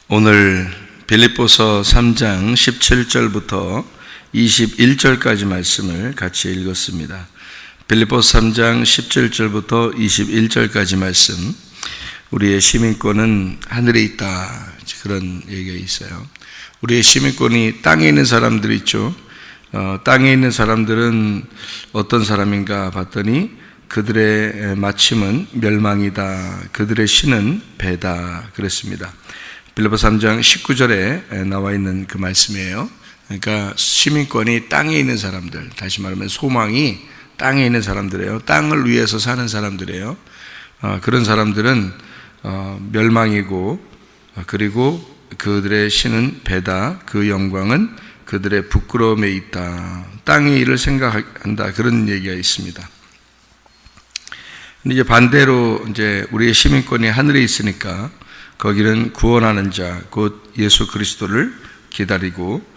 오늘 빌립보서 3장 17절부터 21절까지 말씀을 같이 읽었습니다. 빌립보서 3장 17절부터 21절까지 말씀, 우리의 시민권은 하늘에 있다, 그런 얘기가 있어요. 우리의 시민권이 땅에 있는 사람들 있죠. 땅에 있는 사람들은 어떤 사람인가 봤더니 그들의 마침은 멸망이다, 그들의 신은 배다, 그랬습니다. 빌립보서 3장 19절에 나와 있는 그 말씀이에요. 그러니까 시민권이 땅에 있는 사람들, 다시 말하면 소망이 땅에 있는 사람들이에요. 땅을 위해서 사는 사람들이에요. 그런 사람들은 멸망이고, 그리고 그들의 신은 배다, 그 영광은 그들의 부끄러움에 있다, 땅의 일을 생각한다, 그런 얘기가 있습니다. 근데 이제 반대로 이제 우리의 시민권이 하늘에 있으니까 거기는 구원하는 자, 곧 예수 그리스도를 기다리고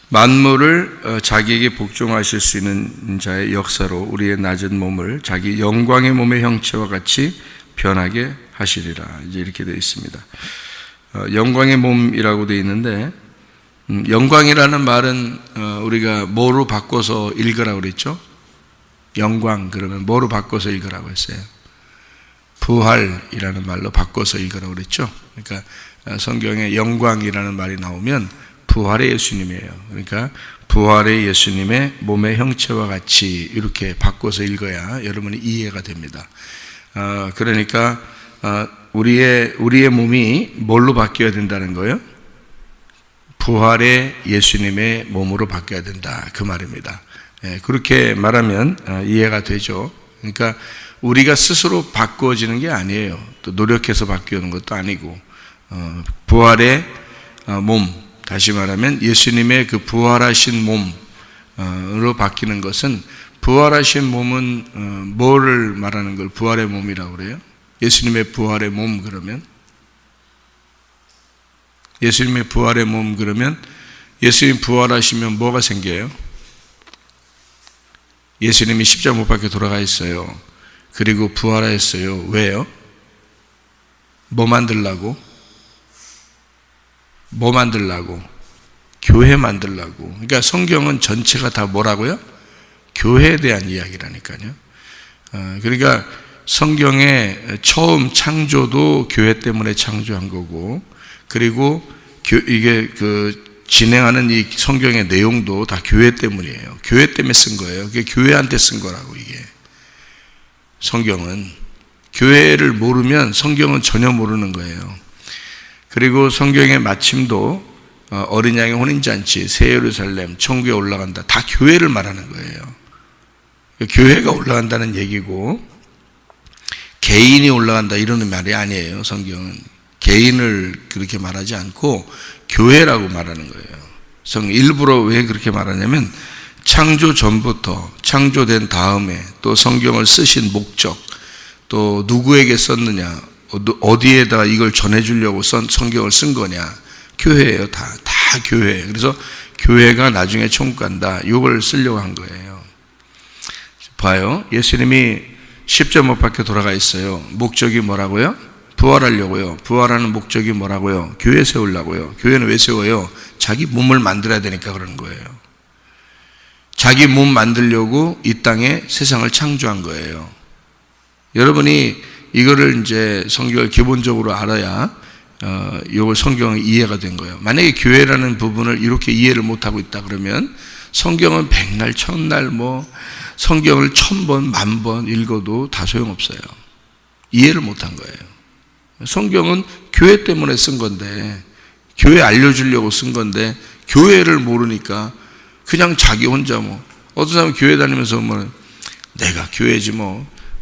만물을 자기에게 복종하실 수 있는 자의 역사로 우리의 낮은 몸을 자기 영광의 몸의 형체와 같이 변하게 하시리라, 이제 이렇게 되어 있습니다. 영광의 몸이라고 되어 있는데, 영광이라는 말은 우리가 뭐로 바꿔서 읽으라고 그랬죠? 영광 그러면 뭐로 바꿔서 읽으라고 했어요? 부활이라는 말로 바꿔서 읽으라고 그랬죠. 그러니까 성경에 영광이라는 말이 나오면 부활의 예수님이에요. 그러니까 부활의 예수님의 몸의 형체와 같이 이렇게 바꿔서 읽어야 여러분이 이해가 됩니다. 그러니까 우리의 몸이 뭘로 바뀌어야 된다는 거예요? 부활의 예수님의 몸으로 바뀌어야 된다, 그 말입니다. 그렇게 말하면 이해가 되죠. 그러니까 우리가 스스로 바꾸어지는 게 아니에요. 또 노력해서 바뀌는 것도 아니고, 부활의 몸, 다시 말하면 예수님의 그 부활하신 몸으로 바뀌는 것은, 부활하신 몸은 뭐를 말하는 걸 부활의 몸이라고 그래요? 예수님의 부활의 몸 그러면, 예수님의 부활의 몸 그러면 예수님 부활하시면 뭐가 생겨요? 예수님이 십자가 못 박혀 돌아가 있어요. 그리고 부활하였어요. 왜요? 뭐 만들라고? 뭐 만들라고? 교회 만들라고. 그러니까 성경은 전체가 다 뭐라고요? 교회에 대한 이야기라니까요. 그러니까 성경의 처음 창조도 교회 때문에 창조한 거고, 그리고 이게 진행하는 이 성경의 내용도 다 교회 때문이에요. 교회 때문에 쓴 거예요. 그게 교회한테 쓴 거라고. 이게 성경은 교회를 모르면 성경은 전혀 모르는 거예요. 그리고 성경의 마침도 어린 양의 혼인잔치, 새 예루살렘, 천국에 올라간다, 다 교회를 말하는 거예요. 교회가 올라간다는 얘기고, 개인이 올라간다 이러는 말이 아니에요. 성경은 개인을 그렇게 말하지 않고 교회라고 말하는 거예요. 일부러 왜 그렇게 말하냐면, 창조 전부터, 창조된 다음에, 또 성경을 쓰신 목적, 또 누구에게 썼느냐, 어디에다 이걸 전해주려고 성경을 쓴 거냐, 교회예요. 다 교회예요. 그래서 교회가 나중에 천국 간다, 이걸 쓰려고 한 거예요. 봐요. 예수님이 십자가 못 박혀 돌아가 있어요. 목적이 뭐라고요? 부활하려고요. 부활하는 목적이 뭐라고요? 교회 세우려고요. 교회는 왜 세워요? 자기 몸을 만들어야 되니까 그러는 거예요. 자기 몸 만들려고 이 땅에 세상을 창조한 거예요. 여러분이 이거를 이제 성경을 기본적으로 알아야 이걸 성경의 이해가 된 거예요. 만약에 교회라는 부분을 이렇게 이해를 못하고 있다 그러면 성경은 백날 천날 성경을 1000번 10,000번 읽어도 다 소용없어요. 이해를 못한 거예요. 성경은 교회 때문에 쓴 건데, 교회 알려주려고 쓴 건데, 교회를 모르니까 그냥 자기 혼자 어떤 사람은 교회 다니면서 내가 교회지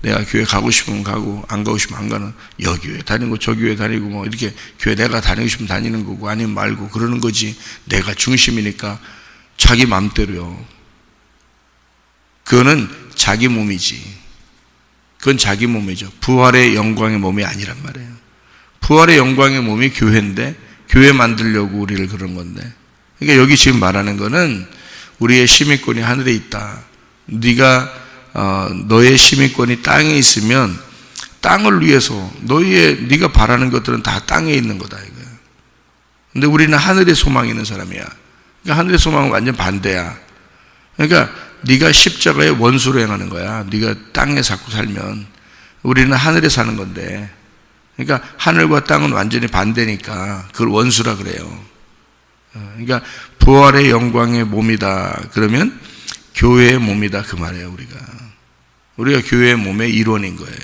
내가 교회 가고 싶으면 가고 안 가고 싶으면 안 가는, 여기 교회 다니고 저 교회 다니고 이렇게 교회 내가 다니고 싶으면 다니는 거고 아니면 말고 그러는 거지, 내가 중심이니까 자기 맘대로요. 그거는 자기 몸이지. 그건 자기 몸이죠. 부활의 영광의 몸이 아니란 말이에요. 부활의 영광의 몸이 교회인데, 교회 만들려고 우리를 그런 건데, 그러니까 여기 지금 말하는 거는 우리의 시민권이 하늘에 있다. 너의 시민권이 땅에 있으면 땅을 위해서 네가 바라는 것들은 다 땅에 있는 거다 이거야. 근데 우리는 하늘에 소망이 있는 사람이야. 그러니까 하늘의 소망은 완전 반대야. 그러니까 네가 십자가의 원수로 행하는 거야. 네가 땅에 자꾸 살면. 우리는 하늘에 사는 건데, 그러니까 하늘과 땅은 완전히 반대니까 그걸 원수라 그래요. 그러니까 부활의 영광의 몸이다 그러면 교회의 몸이다 그 말이에요. 우리가 교회의 몸의 일원인 거예요.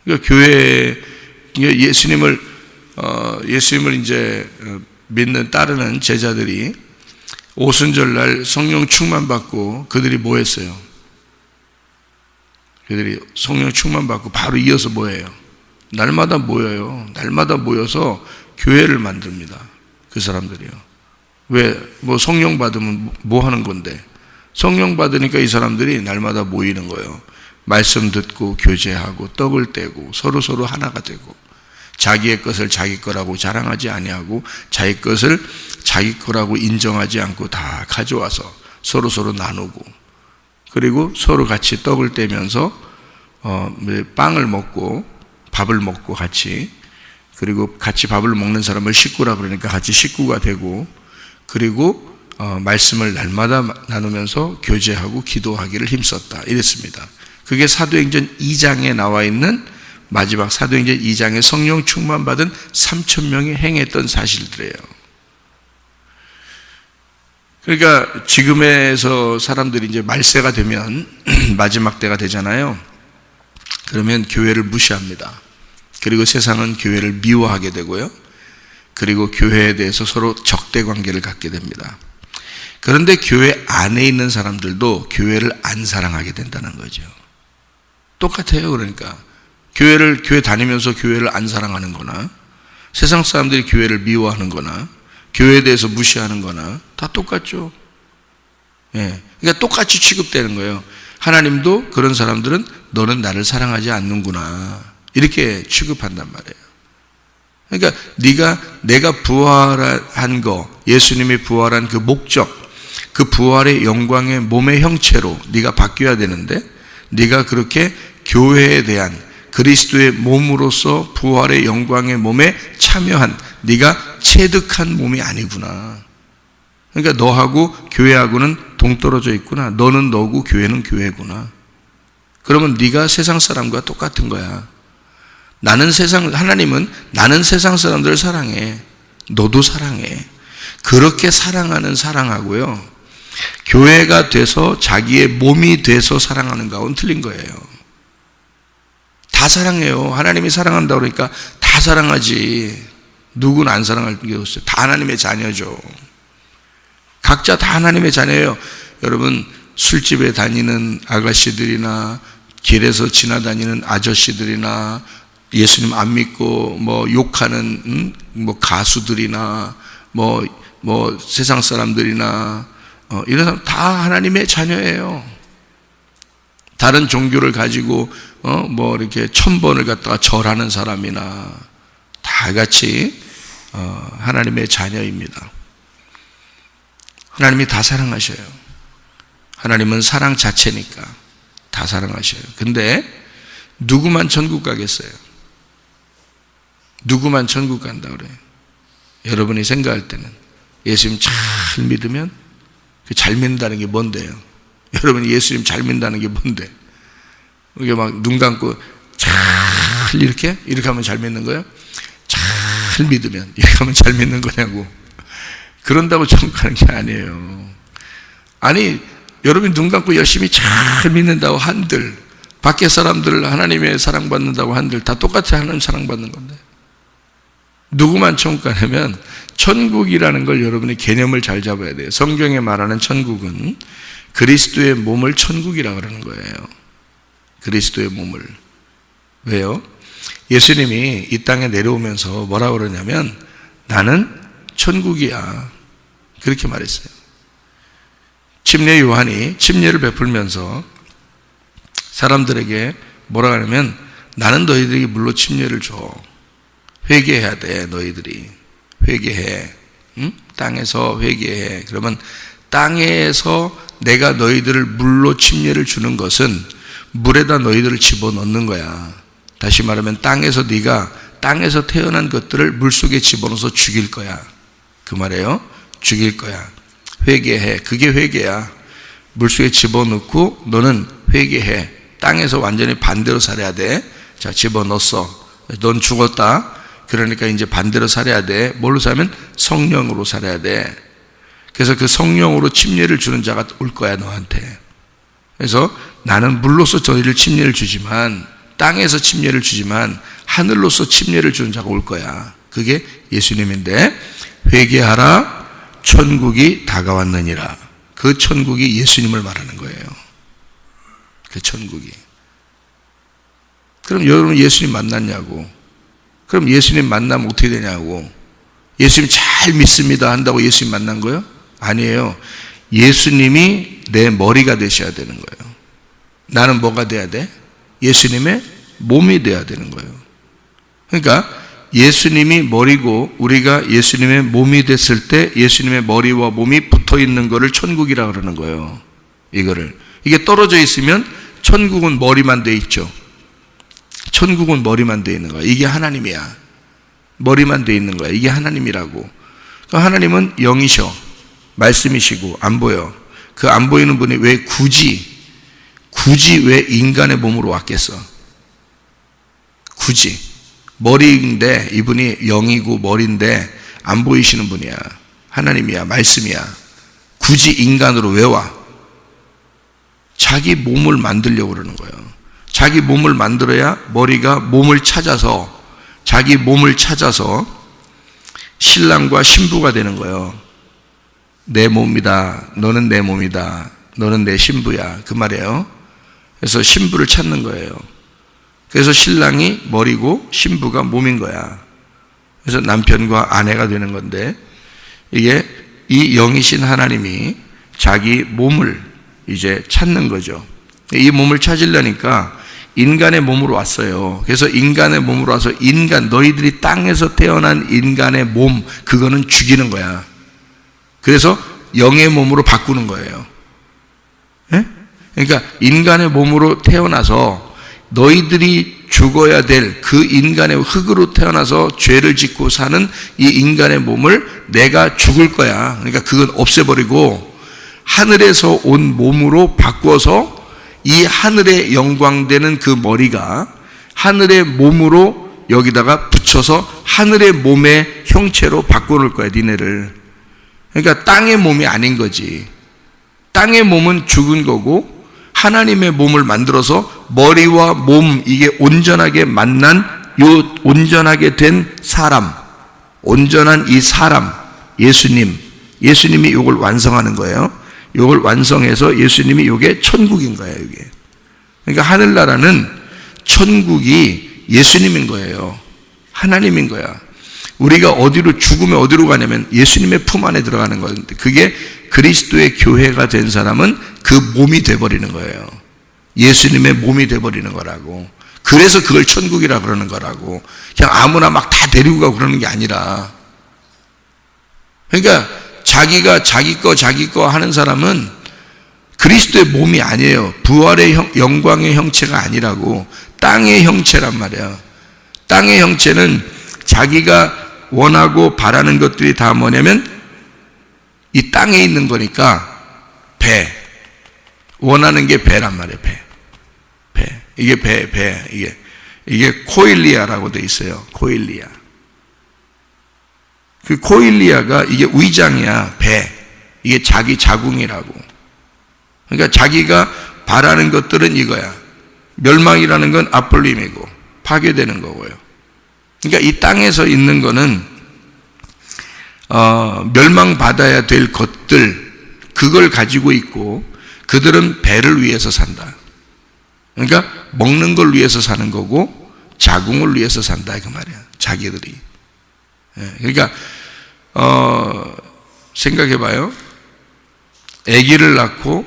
그러니까 교회 예수님을 이제 믿는 따르는 제자들이 오순절날 성령 충만 받고 그들이 뭐 했어요? 그들이 성령 충만 받고 바로 이어서 뭐 해요? 날마다 모여요. 날마다 모여서 교회를 만듭니다. 그 사람들이요. 왜? 뭐 성령 받으면 뭐 하는 건데? 성령 받으니까 이 사람들이 날마다 모이는 거예요. 말씀 듣고 교제하고 떡을 떼고 서로 하나가 되고 자기의 것을 자기 거라고 자랑하지 아니하고 자기 것을 자기 거라고 인정하지 않고 다 가져와서 서로 나누고 그리고 서로 같이 떡을 떼면서 빵을 먹고 밥을 먹고 같이 그리고 같이 밥을 먹는 사람을 식구라 그러니까 같이 식구가 되고 그리고 말씀을 날마다 나누면서 교제하고 기도하기를 힘썼다 이랬습니다. 그게 사도행전 2장에 나와 있는 마지막 사도행전 2장에 성령 충만 받은 3,000명이 행했던 사실들이에요. 그러니까 지금에서 사람들이 이제 말세가 되면 마지막 때가 되잖아요. 그러면 교회를 무시합니다. 그리고 세상은 교회를 미워하게 되고요. 그리고 교회에 대해서 서로 적대 관계를 갖게 됩니다. 그런데 교회 안에 있는 사람들도 교회를 안 사랑하게 된다는 거죠. 똑같아요. 그러니까 교회 다니면서 교회를 안 사랑하는 거나 세상 사람들이 교회를 미워하는 거나 교회에 대해서 무시하는 거나 다 똑같죠. 예. 그러니까 똑같이 취급되는 거예요. 하나님도 그런 사람들은 너는 나를 사랑하지 않는구나 이렇게 취급한단 말이에요. 그러니까 내가 부활한 거, 예수님이 부활한 그 목적, 그 부활의 영광의 몸의 형체로 네가 바뀌어야 되는데 네가 그렇게 교회에 대한 그리스도의 몸으로서 부활의 영광의 몸에 참여한 네가 체득한 몸이 아니구나. 그러니까 너하고 교회하고는 동떨어져 있구나. 너는 너고 교회는 교회구나. 그러면 네가 세상 사람과 똑같은 거야. 하나님은 나는 세상 사람들을 사랑해. 너도 사랑해. 그렇게 사랑하는 사랑하고요. 교회가 돼서 자기의 몸이 돼서 사랑하는 거하고는 틀린 거예요. 다 사랑해요. 하나님이 사랑한다 그러니까 다 사랑하지. 누구는 안 사랑할 게 없어요. 다 하나님의 자녀죠. 각자 다 하나님의 자녀예요. 여러분 술집에 다니는 아가씨들이나 길에서 지나다니는 아저씨들이나 예수님 안 믿고 뭐 욕하는 뭐 가수들이나 뭐 세상 사람들이나 이런 사람 다 하나님의 자녀예요. 다른 종교를 가지고 뭐 이렇게 1000번을 갖다가 절하는 사람이나 다 같이 하나님의 자녀입니다. 하나님이 다 사랑하셔요. 하나님은 사랑 자체니까 다 사랑하셔요. 근데 누구만 천국 가겠어요? 누구만 천국 간다 그래요? 여러분이 생각할 때는 예수님 잘 믿으면 그 잘 믿는다는 게 뭔데요? 여러분이 예수님 잘 믿는다는 게 뭔데? 이게 막 눈 감고 잘 이렇게 하면 잘 믿는 거예요? 잘 믿으면 이렇게 하면 잘 믿는 거냐고. 그런다고 천국 가는 게 아니에요. 아니 여러분이 눈 감고 열심히 잘 믿는다고 한들 밖에 사람들 하나님의 사랑받는다고 한들 다 똑같이 하나님 사랑받는 건데 누구만 천국 가냐면 천국이라는 걸 여러분이 개념을 잘 잡아야 돼요. 성경에 말하는 천국은 그리스도의 몸을 천국이라 그러는 거예요. 그리스도의 몸을. 왜요? 예수님이 이 땅에 내려오면서 뭐라고 그러냐면 나는 천국이야. 그렇게 말했어요. 침례 요한이 침례를 베풀면서 사람들에게 뭐라 하냐면 나는 너희들에게 물로 침례를 줘. 회개해야 돼. 너희들이 회개해. 응? 땅에서 회개해. 그러면 땅에서 내가 너희들을 물로 침례를 주는 것은 물에다 너희들을 집어넣는 거야. 다시 말하면 땅에서 네가 땅에서 태어난 것들을 물속에 집어넣어서 죽일 거야. 그 말이에요. 죽일 거야. 회개해. 그게 회개야. 물속에 집어넣고 너는 회개해. 땅에서 완전히 반대로 살아야 돼. 자, 집어넣었어. 넌 죽었다. 그러니까 이제 반대로 살아야 돼. 뭘로 살면? 성령으로 살아야 돼. 그래서 그 성령으로 침례를 주는 자가 올 거야, 너한테. 그래서 나는 물로서 저희를 침례를 주지만, 땅에서 침례를 주지만 하늘로서 침례를 주는 자가 올 거야. 그게 예수님인데, 회개하라, 천국이 다가왔느니라. 그 천국이 예수님을 말하는 거예요. 그 천국이. 그럼 여러분 예수님 만났냐고. 그럼 예수님 만나면 어떻게 되냐고. 예수님 잘 믿습니다 한다고 예수님 만난 거예요? 아니에요. 예수님이 내 머리가 되셔야 되는 거예요. 나는 뭐가 돼야 돼? 예수님의 몸이 돼야 되는 거예요. 그러니까 예수님이 머리고 우리가 예수님의 몸이 됐을 때 예수님의 머리와 몸이 붙어 있는 거를 천국이라고 그러는 거예요. 이게 떨어져 있으면 천국은 머리만 돼 있죠. 천국은 머리만 돼 있는 거야. 이게 하나님이야. 머리만 돼 있는 거야. 이게 하나님이라고. 그러니까 하나님은 영이셔. 말씀이시고 안 보여. 그 안 보이는 분이 왜 굳이 왜 인간의 몸으로 왔겠어? 굳이. 머리인데 이분이 영이고 머리인데 안 보이시는 분이야. 하나님이야. 말씀이야. 굳이 인간으로 왜 와? 자기 몸을 만들려고 그러는 거예요. 자기 몸을 만들어야 머리가 몸을 찾아서 자기 몸을 찾아서 신랑과 신부가 되는 거예요. 내 몸이다. 너는 내 몸이다. 너는 내 신부야. 그 말이에요. 그래서 신부를 찾는 거예요. 그래서 신랑이 머리고 신부가 몸인 거야. 그래서 남편과 아내가 되는 건데 이게 이 영이신 하나님이 자기 몸을 이제 찾는 거죠. 이 몸을 찾으려니까 인간의 몸으로 왔어요. 그래서 인간의 몸으로 와서 너희들이 땅에서 태어난 인간의 몸, 그거는 죽이는 거야. 그래서 영의 몸으로 바꾸는 거예요. 네? 그러니까 인간의 몸으로 태어나서 너희들이 죽어야 될 그 인간의 흙으로 태어나서 죄를 짓고 사는 이 인간의 몸을 내가 죽을 거야. 그러니까 그건 없애버리고 하늘에서 온 몸으로 바꿔서 이 하늘의 영광되는 그 머리가 하늘의 몸으로 여기다가 붙여서 하늘의 몸의 형체로 바꿔놓을 거야, 니네를. 그러니까 땅의 몸이 아닌 거지. 땅의 몸은 죽은 거고 하나님의 몸을 만들어서 머리와 몸, 이게 온전하게 만난 요 온전하게 된 사람, 온전한 이 사람, 예수님이 이걸 완성하는 거예요. 이걸 완성해서 예수님이 이게 천국인 거예요, 이게. 그러니까 하늘나라는 천국이 예수님인 거예요. 하나님인 거야. 우리가 죽으면 어디로 가냐면 예수님의 품 안에 들어가는 건데, 그게 그리스도의 교회가 된 사람은 그 몸이 돼버리는 거예요. 예수님의 몸이 돼버리는 거라고. 그래서 그걸 천국이라 그러는 거라고. 그냥 아무나 막 다 데리고 가고 그러는 게 아니라. 그러니까 자기가 자기 거 하는 사람은 그리스도의 몸이 아니에요. 부활의 영광의 형체가 아니라고. 땅의 형체란 말이야. 땅의 형체는 자기가 원하고 바라는 것들이 다 뭐냐면 이 땅에 있는 거니까 배. 원하는 게 배란 말이에요. 배. 이게 배. 이게 코일리아라고 돼 있어요. 코일리아. 그 코일리아가 이게 위장이야. 배. 이게 자기 자궁이라고. 그러니까 자기가 바라는 것들은 이거야. 멸망이라는 건 아폴림이고 파괴되는 거고요. 그러니까 이 땅에서 있는 거는 멸망받아야 될 것들, 그걸 가지고 있고 그들은 배를 위해서 산다. 그러니까 먹는 걸 위해서 사는 거고 자궁을 위해서 산다, 그 말이야. 자기들이. 그러니까 생각해봐요. 아기를 낳고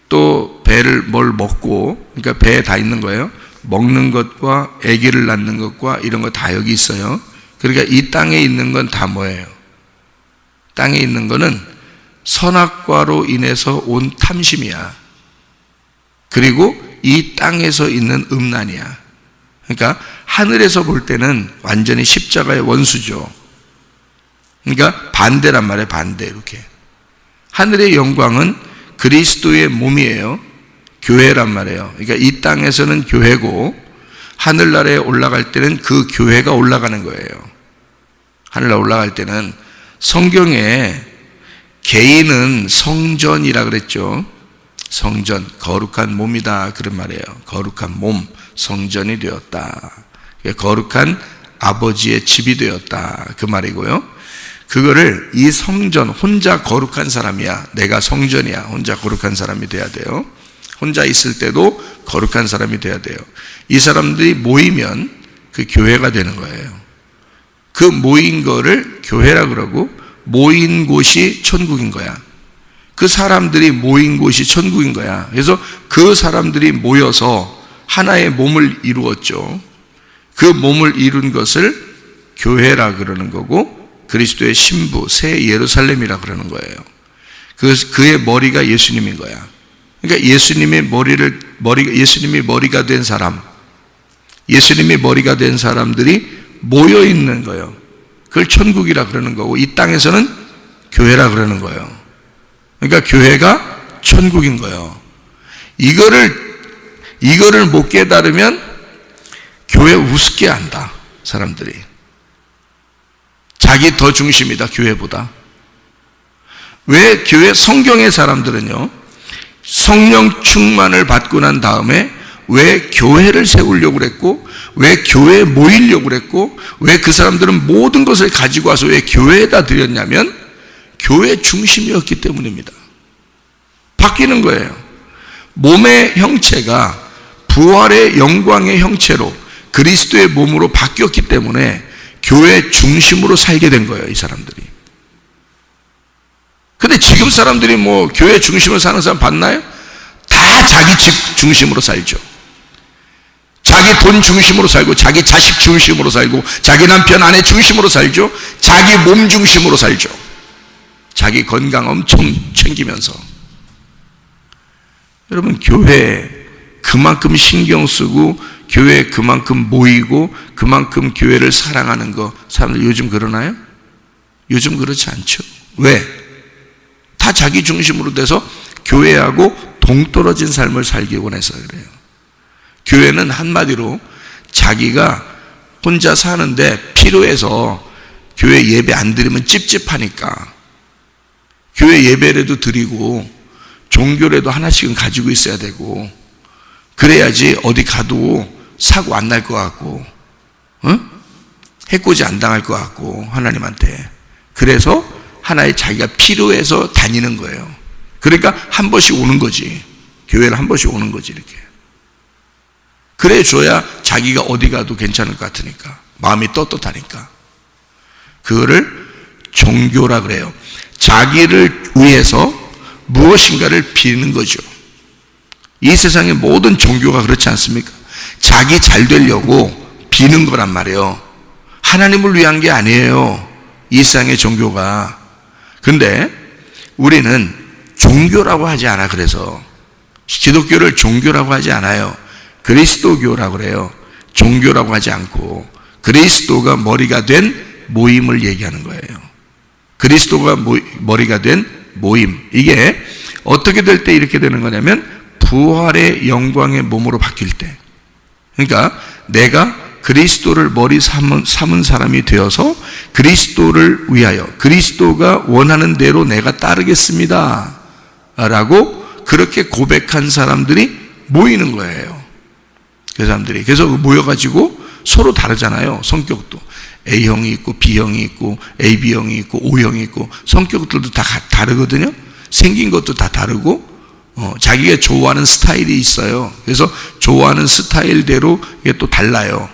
또 배를 뭘 먹고, 그러니까 배에 다 있는 거예요. 먹는 것과 아기를 낳는 것과 이런 거 다 여기 있어요. 그러니까 이 땅에 있는 건 다 뭐예요? 땅에 있는 거는 선악과로 인해서 온 탐심이야. 그리고 이 땅에서 있는 음란이야. 그러니까 하늘에서 볼 때는 완전히 십자가의 원수죠. 그러니까 반대란 말이에요. 반대. 이렇게 하늘의 영광은 그리스도의 몸이에요. 교회란 말이에요. 그러니까 이 땅에서는 교회고 하늘나라에 올라갈 때는 그 교회가 올라가는 거예요. 하늘나라 올라갈 때는 성경에 개인은 성전이라 그랬죠. 성전, 거룩한 몸이다 그런 말이에요. 거룩한 몸, 성전이 되었다. 거룩한 아버지의 집이 되었다 그 말이고요. 그거를 이 성전, 혼자 거룩한 사람이야. 내가 성전이야. 혼자 거룩한 사람이 돼야 돼요. 혼자 있을 때도 거룩한 사람이 돼야 돼요. 이 사람들이 모이면 그 교회가 되는 거예요. 그 모인 거를 교회라 그러고 모인 곳이 천국인 거야. 그 사람들이 모인 곳이 천국인 거야. 그래서 그 사람들이 모여서 하나의 몸을 이루었죠. 그 몸을 이룬 것을 교회라 그러는 거고 그리스도의 신부, 새 예루살렘이라 그러는 거예요. 그의 머리가 예수님인 거야. 그러니까 예수님이 머리가 된 사람, 예수님이 머리가 된 사람들이 모여 있는 거예요. 그걸 천국이라 그러는 거고 이 땅에서는 교회라 그러는 거예요. 그러니까 교회가 천국인 거예요. 이거를 못 깨달으면 교회 우습게 한다. 사람들이. 자기 더 중심이다. 교회보다. 왜 교회 성경의 사람들은요. 성령 충만을 받고 난 다음에 왜 교회를 세우려고 그랬고 왜 교회에 모이려고 그랬고 왜 그 사람들은 모든 것을 가지고 와서 왜 교회에다 드렸냐면 교회 중심이었기 때문입니다. 바뀌는 거예요. 몸의 형체가 부활의 영광의 형체로 그리스도의 몸으로 바뀌었기 때문에 교회 중심으로 살게 된 거예요. 이 사람들이. 근데 지금 사람들이 뭐 교회 중심으로 사는 사람 봤나요? 다 자기 집 중심으로 살죠. 자기 돈 중심으로 살고 자기 자식 중심으로 살고 자기 남편 아내 중심으로 살죠. 자기 몸 중심으로 살죠. 자기 건강 엄청 챙기면서. 여러분 교회 그만큼 신경 쓰고 교회 그만큼 모이고 그만큼 교회를 사랑하는 거 사람들 요즘 그러나요? 요즘 그렇지 않죠. 왜? 다 자기 중심으로 돼서 교회하고 동떨어진 삶을 살기 원해서 그래요. 교회는 한마디로 자기가 혼자 사는데 필요해서 교회 예배 안 드리면 찝찝하니까 교회 예배라도 드리고 종교라도 하나씩은 가지고 있어야 되고 그래야지 어디 가도 사고 안 날 것 같고 해코지 안 당할 것 같고 하나님한테. 그래서 하나의 자기가 필요해서 다니는 거예요. 그러니까 한 번씩 오는 거지. 교회를 한 번씩 오는 거지 이렇게. 그래 줘야 자기가 어디 가도 괜찮을 것 같으니까 마음이 떳떳하니까. 그거를 종교라 그래요. 자기를 위해서 무엇인가를 비는 거죠. 이 세상의 모든 종교가 그렇지 않습니까? 자기 잘 되려고 비는 거란 말이에요. 하나님을 위한 게 아니에요. 이 세상의 종교가. 근데 우리는 종교라고 하지 않아. 그래서 기독교를 종교라고 하지 않아요. 그리스도교라고 그래요. 종교라고 하지 않고 그리스도가 머리가 된 모임을 얘기하는 거예요. 그리스도가 머리가 된 모임. 이게 어떻게 될 때 이렇게 되는 거냐면 부활의 영광의 몸으로 바뀔 때. 그러니까 내가 그리스도를 머리 삼은 사람이 되어서 그리스도를 위하여 그리스도가 원하는 대로 내가 따르겠습니다 라고 그렇게 고백한 사람들이 모이는 거예요. 그 사람들이. 그래서 모여가지고 서로 다르잖아요. 성격도 A형이 있고 B형이 있고 AB형이 있고 O형이 있고 성격들도 다 다르거든요. 생긴 것도 다 다르고 자기가 좋아하는 스타일이 있어요. 그래서 좋아하는 스타일대로 이게 또 달라요.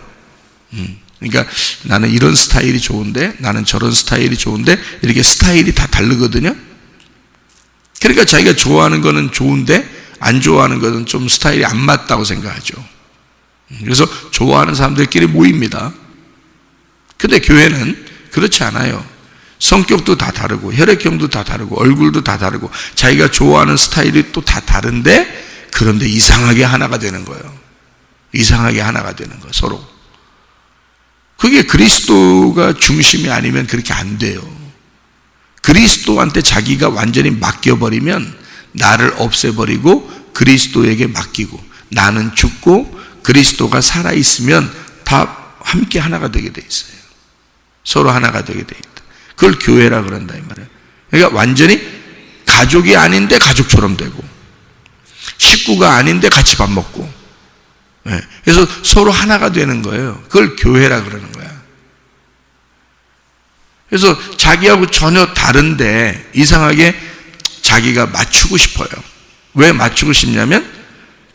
그러니까 나는 이런 스타일이 좋은데 나는 저런 스타일이 좋은데 이렇게 스타일이 다 다르거든요. 그러니까 자기가 좋아하는 거는 좋은데 안 좋아하는 거는 좀 스타일이 안 맞다고 생각하죠. 그래서 좋아하는 사람들끼리 모입니다. 근데 교회는 그렇지 않아요. 성격도 다 다르고 혈액형도 다 다르고 얼굴도 다 다르고 자기가 좋아하는 스타일이 또 다 다른데 그런데 이상하게 하나가 되는 거예요. 이상하게 하나가 되는 거예요. 서로. 그게 그리스도가 중심이 아니면 그렇게 안 돼요. 그리스도한테 자기가 완전히 맡겨버리면 나를 없애버리고 그리스도에게 맡기고, 나는 죽고 그리스도가 살아있으면 다 함께 하나가 되게 돼 있어요. 서로 하나가 되게 돼 있다. 그걸 교회라 그런다 이 말이에요. 그러니까 완전히 가족이 아닌데 가족처럼 되고, 식구가 아닌데 같이 밥 먹고, 그래서 서로 하나가 되는 거예요. 그걸 교회라 그러는 거야. 그래서 자기하고 전혀 다른데 이상하게 자기가 맞추고 싶어요. 왜 맞추고 싶냐면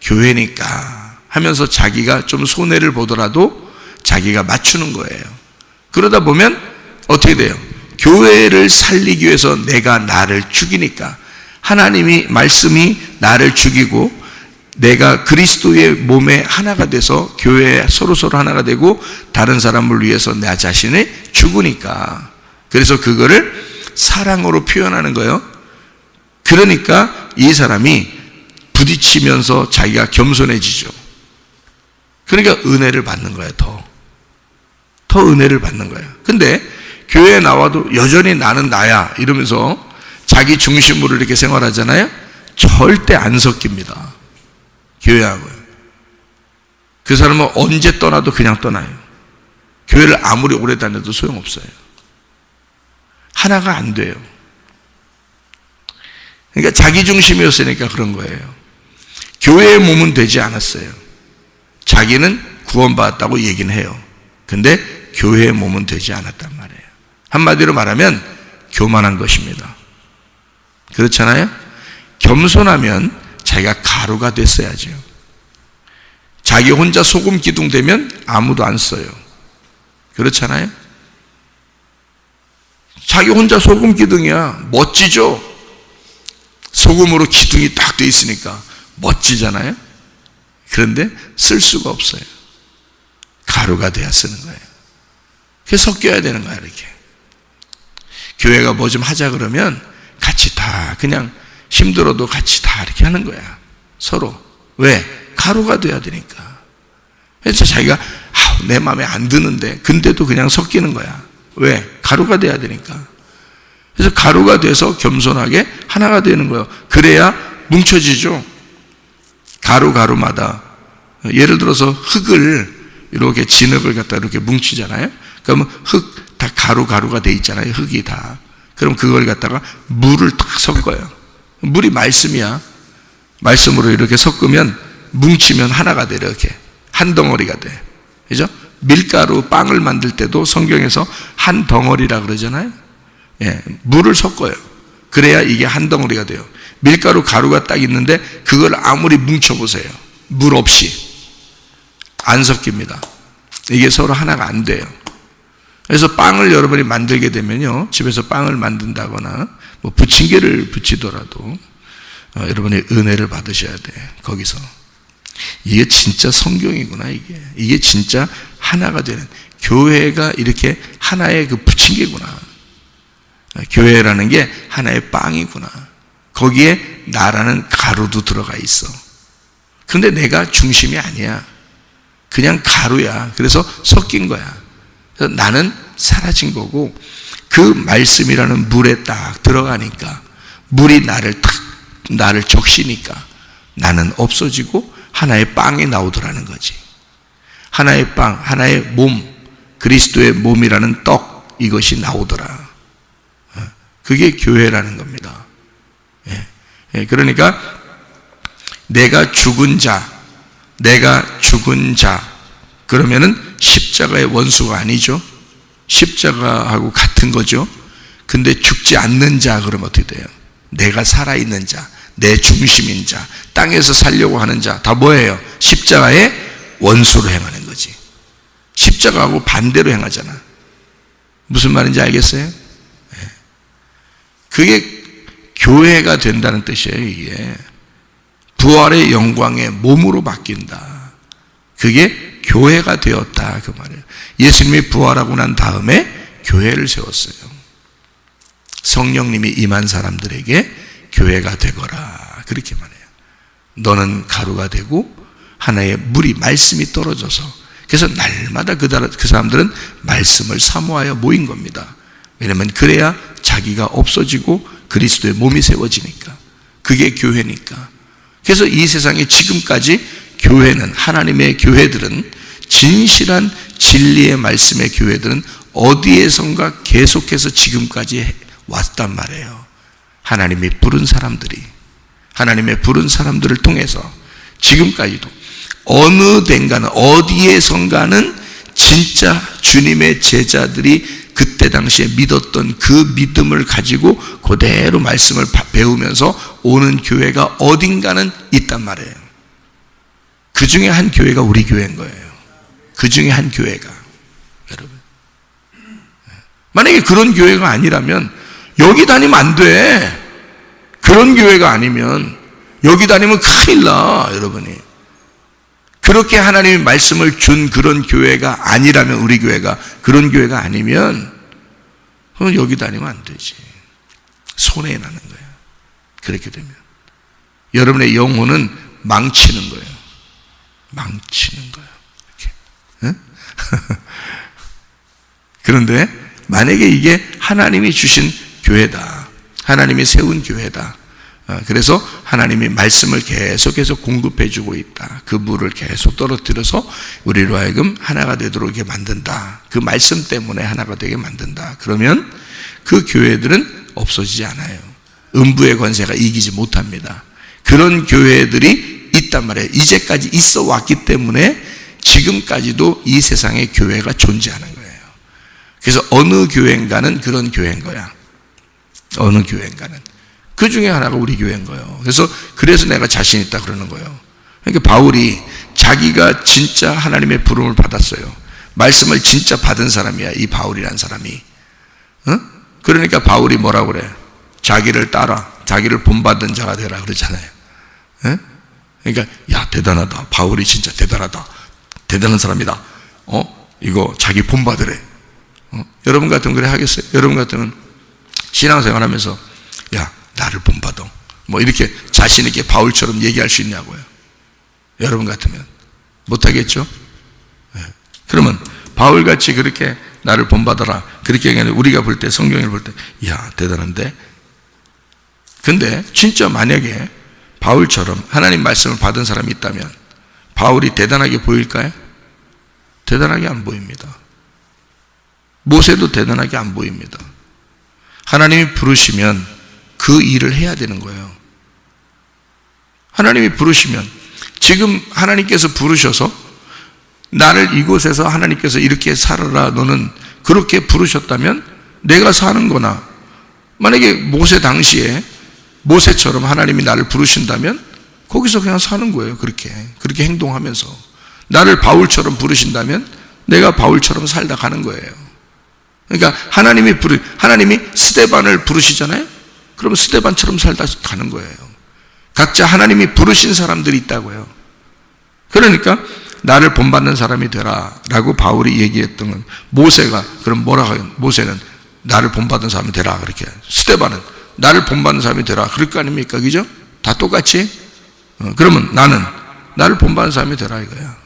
교회니까 하면서 자기가 좀 손해를 보더라도 자기가 맞추는 거예요. 그러다 보면 어떻게 돼요? 교회를 살리기 위해서 내가 나를 죽이니까, 하나님이 말씀이 나를 죽이고 내가 그리스도의 몸에 하나가 돼서 교회에 서로 하나가 되고 다른 사람을 위해서 내 자신을 죽으니까, 그래서 그거를 사랑으로 표현하는 거예요. 그러니까 이 사람이 부딪히면서 자기가 겸손해지죠. 그러니까 은혜를 받는 거예요. 더 은혜를 받는 거예요. 근데 교회에 나와도 여전히 나는 나야 이러면서 자기 중심으로 이렇게 생활하잖아요. 절대 안 섞입니다. 교회하고요. 그 사람은 언제 떠나도 그냥 떠나요. 교회를 아무리 오래 다녀도 소용없어요. 하나가 안 돼요. 그러니까 자기 중심이었으니까 그런 거예요. 교회의 몸은 되지 않았어요. 자기는 구원받았다고 얘기는 해요. 근데 교회의 몸은 되지 않았단 말이에요. 한마디로 말하면 교만한 것입니다. 그렇잖아요? 겸손하면 자기가 가루가 됐어야죠. 자기 혼자 소금 기둥 되면 아무도 안 써요. 그렇잖아요? 자기 혼자 소금 기둥이야. 멋지죠? 소금으로 기둥이 딱 돼 있으니까 멋지잖아요? 그런데 쓸 수가 없어요. 가루가 돼야 쓰는 거예요. 그래서 섞여야 되는 거야, 이렇게. 교회가 뭐 좀 하자 그러면 같이 다 그냥 힘들어도 같이 다 이렇게 하는 거야. 서로. 왜? 가루가 돼야 되니까. 그래서 자기가 내 마음에 안 드는데 근데도 그냥 섞이는 거야. 왜? 가루가 돼야 되니까. 그래서 가루가 돼서 겸손하게 하나가 되는 거예요. 그래야 뭉쳐지죠. 가루마다. 예를 들어서 흙을 이렇게 진흙을 갖다 이렇게 뭉치잖아요. 그러면 흙 다 가루가 돼 있잖아요. 흙이 다. 그럼 그걸 갖다가 물을 딱 섞어요. 물이 말씀이야. 말씀으로 이렇게 섞으면 뭉치면 하나가 돼. 이렇게 한 덩어리가 돼. 그죠? 밀가루 빵을 만들 때도 성경에서 한 덩어리라 그러잖아요. 예, 물을 섞어요. 그래야 이게 한 덩어리가 돼요. 밀가루 가루가 딱 있는데 그걸 아무리 뭉쳐보세요. 물 없이 안 섞입니다. 이게 서로 하나가 안 돼요. 그래서 빵을 여러분이 만들게 되면요, 집에서 빵을 만든다거나 뭐 부침개를 부치더라도 여러분이 은혜를 받으셔야 돼. 거기서 이게 진짜 성경이구나. 이게 진짜 하나가 되는, 교회가 이렇게 하나의 그 부침개구나. 교회라는 게 하나의 빵이구나. 거기에 나라는 가루도 들어가 있어. 근데 내가 중심이 아니야. 그냥 가루야. 그래서 섞인 거야. 그래서 나는 사라진 거고, 그 말씀이라는 물에 딱 들어가니까 물이 나를 적시니까 나는 없어지고 하나의 빵이 나오더라는 거지. 하나의 빵, 하나의 몸, 그리스도의 몸이라는 떡, 이것이 나오더라. 그게 교회라는 겁니다. 그러니까 내가 죽은 자, 그러면은 십자가의 원수가 아니죠. 십자가하고 같은 거죠. 근데 죽지 않는 자 그러면 어떻게 돼요? 내가 살아있는 자, 내 중심인 자, 땅에서 살려고 하는 자, 다 뭐예요? 십자가의 원수로 행하는 거지. 십자가하고 반대로 행하잖아. 무슨 말인지 알겠어요? 그게 교회가 된다는 뜻이에요. 이게 부활의 영광의 몸으로 바뀐다. 그게 교회가 되었다, 그 말이에요. 예수님이 부활하고 난 다음에 교회를 세웠어요. 성령님이 임한 사람들에게 교회가 되거라, 그렇게 말해요. 너는 가루가 되고 하나의 물이, 말씀이 떨어져서, 그래서 날마다 그 사람들은 말씀을 사모하여 모인 겁니다. 왜냐하면 그래야 자기가 없어지고 그리스도의 몸이 세워지니까. 그게 교회니까. 그래서 이 세상에 지금까지 교회는, 하나님의 교회들은, 진실한 진리의 말씀의 교회들은 어디에선가 계속해서 지금까지 왔단 말이에요. 하나님이 부른 사람들이, 하나님의 부른 사람들을 통해서 지금까지도 어느 덴가는, 어디에선가는 진짜 주님의 제자들이 그때 당시에 믿었던 그 믿음을 가지고 그대로 말씀을 배우면서 오는 교회가 어딘가는 있단 말이에요. 그 중에 한 교회가 우리 교회인 거예요. 그 중에 한 교회가. 여러분, 만약에 그런 교회가 아니라면 여기 다니면 안 돼. 그런 교회가 아니면 여기 다니면 큰일 나, 여러분이. 그렇게 하나님의 말씀을 준 그런 교회가 아니라면, 우리 교회가 그런 교회가 아니면 여기 다니면 안 되지. 손해나는 거예요. 그렇게 되면 여러분의 영혼은 망치는 거예요. 망치는 거예요. 응? 그런데 만약에 이게 하나님이 주신 교회다, 하나님이 세운 교회다, 그래서 하나님이 말씀을 계속해서 공급해 주고 있다, 그 물을 계속 떨어뜨려서 우리로 하여금 하나가 되도록 이렇게 만든다, 그 말씀 때문에 하나가 되게 만든다, 그러면 그 교회들은 없어지지 않아요. 음부의 권세가 이기지 못합니다. 그런 교회들이 있단 말이에요. 이제까지 있어 왔기 때문에 지금까지도 이 세상에 교회가 존재하는 거예요. 그래서 어느 교회인가는 그런 교회인 거야. 어느 교회인가는. 그 중에 하나가 우리 교회인 거예요. 그래서 내가 자신 있다 그러는 거예요. 그러니까 바울이 자기가 진짜 하나님의 부름을 받았어요. 말씀을 진짜 받은 사람이야, 이 바울이라는 사람이. 그러니까 바울이 뭐라고 그래? 자기를 따라, 자기를 본받은 자가 되라 그러잖아요. 그러니까 야, 대단하다. 바울이 진짜 대단하다. 대단한 사람이다. 이거 자기 본받으래. 여러분 같으면 그래 하겠어요? 여러분 같으면 신앙생활 하면서 야, 나를 본받아, 뭐 이렇게 자신 있게 바울처럼 얘기할 수 있냐고요. 여러분 같으면 못하겠죠? 그러면 바울같이 그렇게 나를 본받아라, 그렇게 얘기하는, 우리가 볼 때, 성경을 볼 때 야, 대단한데? 근데 진짜 만약에 바울처럼 하나님 말씀을 받은 사람이 있다면 바울이 대단하게 보일까요? 대단하게 안 보입니다. 모세도 대단하게 안 보입니다. 하나님이 부르시면 그 일을 해야 되는 거예요. 하나님이 부르시면, 지금 하나님께서 부르셔서 나를 이곳에서 하나님께서 이렇게 살아라, 너는 그렇게 부르셨다면 내가 사는 거나, 만약에 모세 당시에 모세처럼 하나님이 나를 부르신다면 거기서 그냥 사는 거예요. 그렇게 행동하면서. 나를 바울처럼 부르신다면 내가 바울처럼 살다 가는 거예요. 그러니까 하나님이 스데반을 부르시잖아요. 그러면 스데반처럼 살다 가는 거예요. 각자 하나님이 부르신 사람들이 있다고요. 그러니까 나를 본받는 사람이 되라 라고 바울이 얘기했던 건, 모세가 그럼 뭐라고 해요? 모세는 나를 본받는 사람이 되라, 그렇게. 스데반은 나를 본받는 사람이 되라, 그럴 거 아닙니까? 그죠? 다 똑같이. 그러면 나는 나를 본받는 사람이 되라 이거야.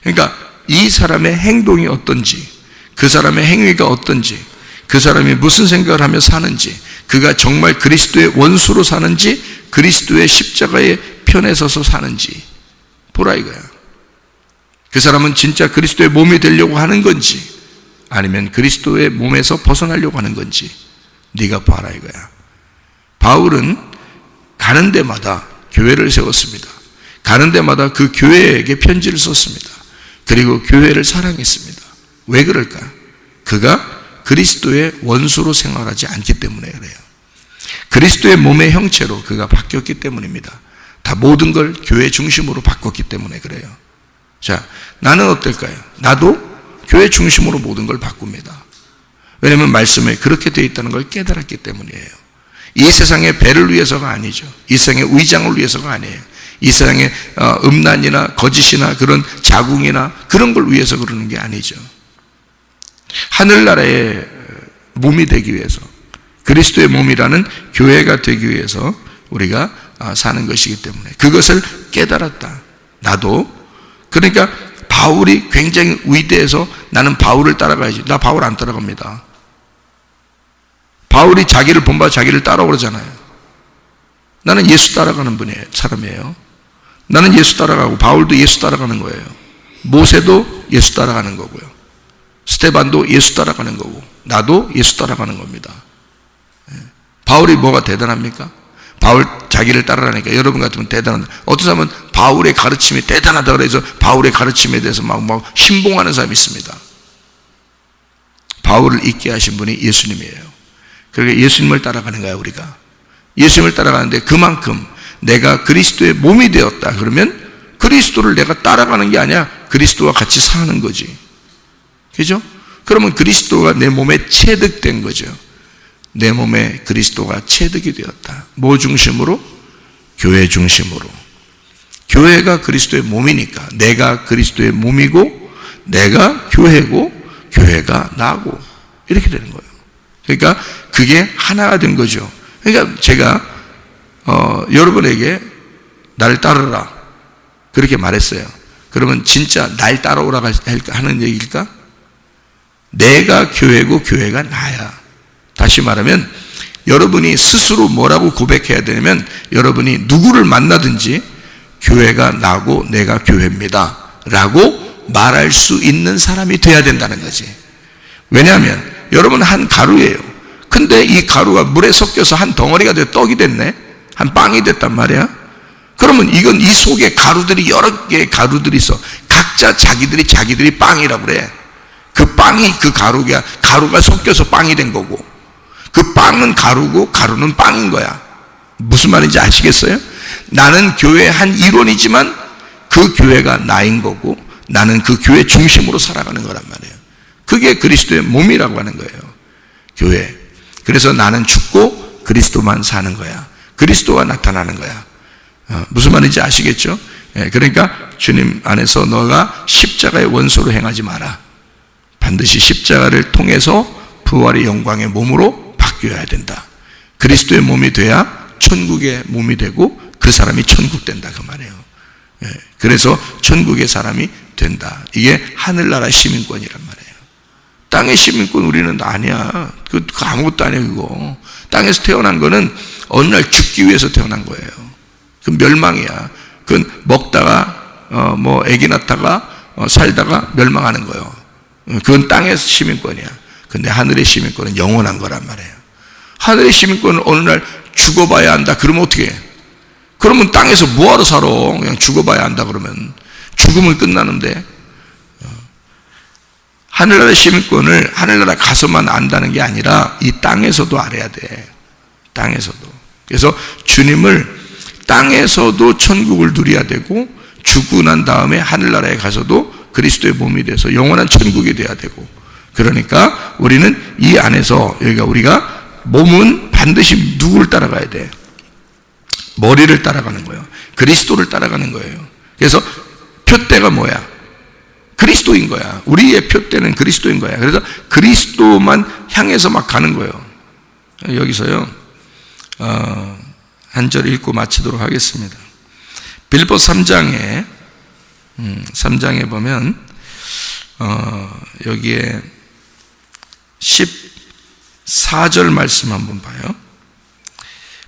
그러니까 이 사람의 행동이 어떤지, 그 사람의 행위가 어떤지, 그 사람이 무슨 생각을 하며 사는지, 그가 정말 그리스도의 원수로 사는지, 그리스도의 십자가의 편에 서서 사는지 보라 이거야. 그 사람은 진짜 그리스도의 몸이 되려고 하는 건지, 아니면 그리스도의 몸에서 벗어나려고 하는 건지 네가 봐라 이거야. 바울은 가는 데마다 교회를 세웠습니다. 가는 데마다 그 교회에게 편지를 썼습니다. 그리고 교회를 사랑했습니다. 왜 그럴까? 그가 그리스도의 원수로 생활하지 않기 때문에 그래요. 그리스도의 몸의 형체로 그가 바뀌었기 때문입니다. 다 모든 걸 교회 중심으로 바꿨기 때문에 그래요. 자, 나는 어떨까요? 나도 교회 중심으로 모든 걸 바꿉니다. 왜냐하면 말씀에 그렇게 되어 있다는 걸 깨달았기 때문이에요. 이 세상의 배를 위해서가 아니죠. 이 세상의 위장을 위해서가 아니에요. 이 세상의 음란이나 거짓이나 그런 자궁이나 그런 걸 위해서 그러는 게 아니죠. 하늘나라의 몸이 되기 위해서, 그리스도의 몸이라는 교회가 되기 위해서 우리가 사는 것이기 때문에 그것을 깨달았다. 나도. 그러니까 바울이 굉장히 위대해서 나는 바울을 따라가야지. 나 바울 안 따라갑니다. 바울이 자기를 본받아 자기를 따라오잖아요. 나는 예수 따라가는 사람이에요. 나는 예수 따라가고 바울도 예수 따라가는 거예요. 모세도 예수 따라가는 거고요. 스테반도 예수 따라가는 거고 나도 예수 따라가는 겁니다. 바울이 뭐가 대단합니까? 바울 자기를 따라가니까 여러분 같으면 대단하다. 어떤 사람은 바울의 가르침이 대단하다 그래서 바울의 가르침에 대해서 막 신봉하는 사람이 있습니다. 바울을 있게 하신 분이 예수님이에요. 그러니까 예수님을 따라가는 거야 우리가. 예수님을 따라가는데 그만큼 내가 그리스도의 몸이 되었다 그러면 그리스도를 내가 따라가는 게 아니야. 그리스도와 같이 사는 거지. 그죠? 그러면 그리스도가 내 몸에 체득된 거죠. 내 몸에 그리스도가 체득이 되었다. 뭐 중심으로? 교회 중심으로. 교회가 그리스도의 몸이니까 내가 그리스도의 몸이고 내가 교회고 교회가 나고 이렇게 되는 거예요. 그러니까 그게 하나가 된 거죠. 그러니까 제가 여러분에게 나를 따르라 그렇게 말했어요. 그러면 진짜 날 따라오라 하는 얘기일까? 내가 교회고 교회가 나야. 다시 말하면 여러분이 스스로 뭐라고 고백해야 되냐면 여러분이 누구를 만나든지 교회가 나고 내가 교회입니다 라고 말할 수 있는 사람이 돼야 된다는 거지. 왜냐하면 여러분은 한 가루예요. 근데 이 가루가 물에 섞여서 한 덩어리가 돼 떡이 됐네. 한 빵이 됐단 말이야. 그러면 이건 이 속에 가루들이 여러 개의 가루들이 있어. 각자 자기들이 빵이라고 그래. 그 빵이 그 가루가 섞여서 빵이 된 거고 그 빵은 가루고 가루는 빵인 거야. 무슨 말인지 아시겠어요? 나는 교회의 한 일원이지만 그 교회가 나인 거고 나는 그 교회 중심으로 살아가는 거란 말이에요. 그게 그리스도의 몸이라고 하는 거예요. 교회. 그래서 나는 죽고 그리스도만 사는 거야. 그리스도가 나타나는 거야. 무슨 말인지 아시겠죠? 그러니까 주님 안에서 너가 십자가의 원소로 행하지 마라. 반드시 십자가를 통해서 부활의 영광의 몸으로 바뀌어야 된다. 그리스도의 몸이 돼야 천국의 몸이 되고 그 사람이 천국 된다 그 말이에요. 그래서 천국의 사람이 된다. 이게 하늘나라 시민권이란 말이에요. 땅의 시민권 우리는 아니야. 그 아무것도 아니야 그거. 땅에서 태어난 거는 어느 날 죽기 위해서 태어난 거예요. 그 멸망이야. 그건 먹다가 애기 낳다가 살다가 멸망하는 거예요. 그건 땅의 시민권이야. 근데 하늘의 시민권은 영원한 거란 말이에요. 하늘의 시민권은 어느 날 죽어봐야 한다. 그러면 어떻게 해? 그러면 땅에서 뭐하러 살아? 그냥 죽어봐야 한다 그러면 죽으면 끝나는데 하늘나라의 시민권을 하늘나라 가서만 안다는 게 아니라 이 땅에서도 알아야 돼. 땅에서도. 그래서 주님을 땅에서도 천국을 누려야 되고 죽고 난 다음에 하늘나라에 가서도 그리스도의 몸이 돼서 영원한 천국이 돼야 되고 그러니까 우리는 이 안에서 여기가 우리가 몸은 반드시 누구를 따라가야 돼? 머리를 따라가는 거예요. 그리스도를 따라가는 거예요. 그래서 표대가 뭐야? 그리스도인 거야. 우리의 표대는 그리스도인 거야. 그래서 그리스도만 향해서 막 가는 거예요. 여기서요 한 절 읽고 마치도록 하겠습니다. 빌립보서 3장에 보면 여기에 14절 말씀 한번 봐요.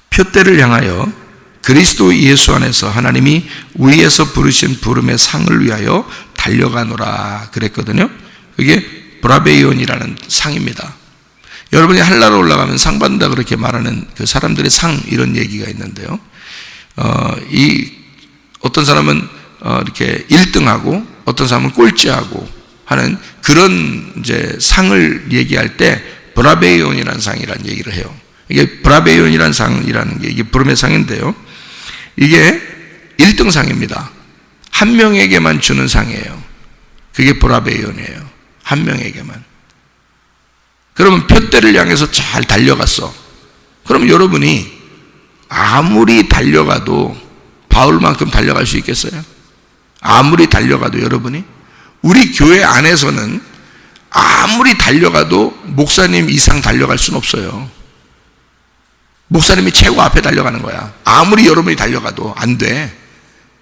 표대를 향하여 그리스도 예수 안에서 하나님이 위에서 부르신 부름의 상을 위하여 달려가노라 그랬거든요. 그게 브라베이온이라는 상입니다. 여러분이 하늘나라 올라가면 상 받는다 그렇게 말하는 그 사람들의 상 이런 얘기가 있는데요. 어떤 사람은 이렇게 1등하고 어떤 사람은 꼴찌하고 하는 그런 이제 상을 얘기할 때 브라베이온이라는 상이라는 얘기를 해요. 이게 브라베이온이라는 상이라는 게 이게 부름의 상인데요. 이게 1등 상입니다. 한 명에게만 주는 상이에요. 그게 브라베이온이에요. 한 명에게만. 그러면 표대를 향해서 잘 달려갔어. 그럼 여러분이 아무리 달려가도 바울만큼 달려갈 수 있겠어요? 아무리 달려가도 여러분이 우리 교회 안에서는 아무리 달려가도 목사님 이상 달려갈 수는 없어요. 목사님이 최고 앞에 달려가는 거야. 아무리 여러분이 달려가도 안 돼.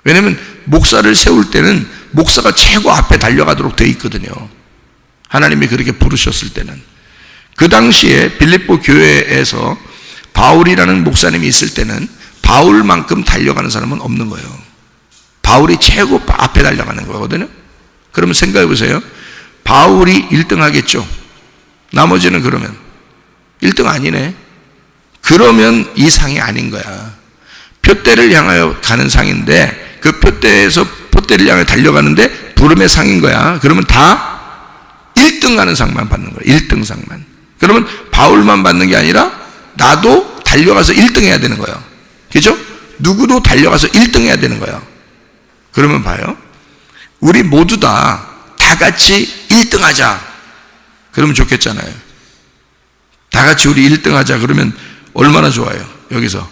왜냐하면 목사를 세울 때는 목사가 최고 앞에 달려가도록 돼 있거든요. 하나님이 그렇게 부르셨을 때는. 그 당시에 빌립보 교회에서 바울이라는 목사님이 있을 때는 바울만큼 달려가는 사람은 없는 거예요. 바울이 최고 앞에 달려가는 거거든요. 그러면 생각해 보세요. 바울이 1등 하겠죠. 나머지는 그러면 1등 아니네. 그러면 이 상이 아닌 거야. 표대를 향하여 가는 상인데 그 표대에서 표대를 향해 달려가는데 부름의 상인 거야. 그러면 다 1등 가는 상만 받는 거야. 1등 상만. 그러면 바울만 받는 게 아니라 나도 달려가서 1등 해야 되는 거예요. 그죠? 누구도 달려가서 1등 해야 되는 거예요. 그러면 봐요. 우리 모두 다 같이 1등 하자. 그러면 좋겠잖아요. 다 같이 우리 1등 하자. 그러면 얼마나 좋아요. 여기서.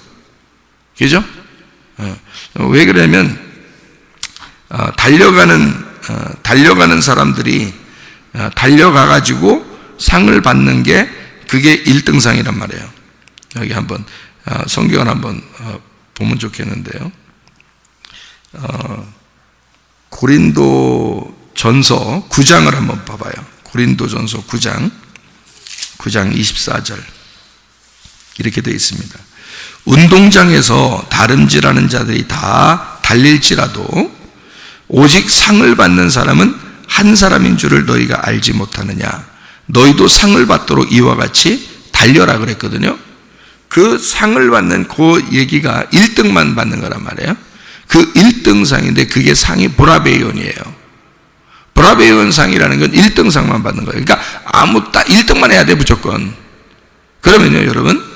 그죠? 왜 그러냐면 달려가는 사람들이 달려가가지고 상을 받는 게 그게 1등상이란 말이에요. 여기 한번 성경을 한번 보면 좋겠는데요. 고린도 전서 9장을 한번 봐봐요. 고린도 전서 9장 24절 이렇게 되어 있습니다. 운동장에서 다름질하는 자들이 다 달릴지라도 오직 상을 받는 사람은 한 사람인 줄을 너희가 알지 못하느냐. 너희도 상을 받도록 이와 같이 달려라 그랬거든요. 그 상을 받는 그 얘기가 1등만 받는 거란 말이에요. 그 1등상인데 그게 상이 브라베이온이에요. 브라베이온 상이라는 건 1등상만 받는 거예요. 그러니까 아무 딱 1등만 해야 돼 무조건. 그러면요 여러분,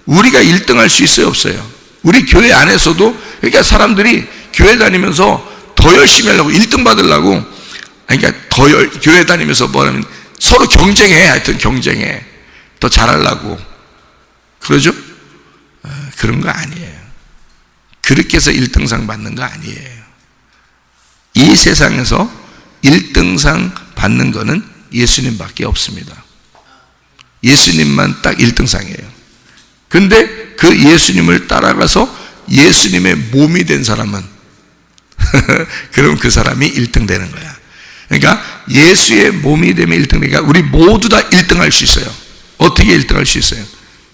우리가 1등 할 수 있어요 없어요? 우리 교회 안에서도, 그러니까 사람들이 교회 다니면서 더 열심히 하려고 1등 받으려고, 그러니까 교회 다니면서 뭐냐면 서로 경쟁해. 하여튼 경쟁해. 더 잘하려고 그러죠? 그런 거 아니에요. 그렇게 해서 1등상 받는 거 아니에요. 이 세상에서 1등상 받는 거는 예수님밖에 없습니다. 예수님만 딱 1등상이에요. 근데 그 예수님을 따라가서 예수님의 몸이 된 사람은 그럼 그 사람이 1등 되는 거야. 그러니까 예수의 몸이 되면 1등 되니까 우리 모두 다 1등 할 수 있어요. 어떻게 1등 할 수 있어요?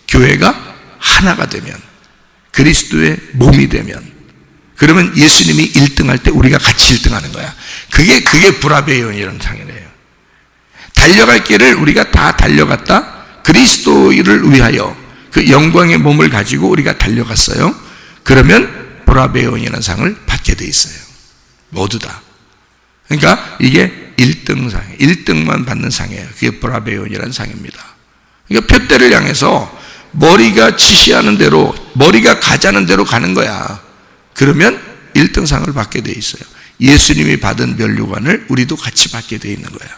교회가 하나가 되면, 그리스도의 몸이 되면, 그러면 예수님이 1등 할 때 우리가 같이 1등 하는 거야. 그게 브라베이온이라는 상이래요. 달려갈 길을 우리가 다 달려갔다. 그리스도를 위하여 그 영광의 몸을 가지고 우리가 달려갔어요. 그러면 브라베이온이라는 상을 받게 돼 있어요. 모두 다. 그러니까 이게 1등상, 1등만 받는 상이에요. 그게 브라베이온이라는 상입니다. 그러니까 표대를 향해서 머리가 지시하는 대로, 머리가 가자는 대로 가는 거야. 그러면 1등상을 받게 돼 있어요. 예수님이 받은 면류관을 우리도 같이 받게 돼 있는 거야.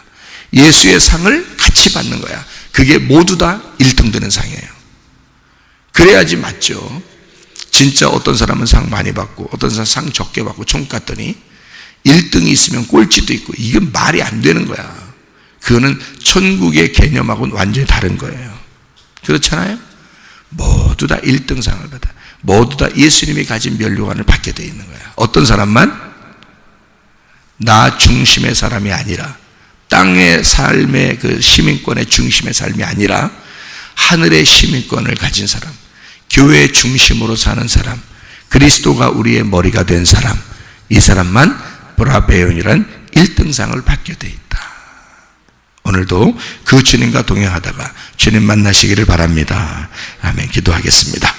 예수의 상을 같이 받는 거야. 그게 모두 다 1등 되는 상이에요. 그래야지 맞죠. 진짜 어떤 사람은 상 많이 받고 어떤 사람은 상 적게 받고 총 갔더니 1등이 있으면 꼴찌도 있고, 이건 말이 안 되는 거야. 그거는 천국의 개념하고는 완전히 다른 거예요. 그렇잖아요? 모두 다 1등상을 받아. 모두 다 예수님이 가진 면류관을 받게 되어 있는 거야. 어떤 사람만? 나 중심의 사람이 아니라, 땅의 삶의 그 시민권의 중심의 삶이 아니라 하늘의 시민권을 가진 사람, 교회 중심으로 사는 사람, 그리스도가 우리의 머리가 된 사람, 이 사람만 브라베온이란 1등상을 받게 돼 있다. 오늘도 그 주님과 동행하다가 주님 만나시기를 바랍니다. 아멘. 기도하겠습니다.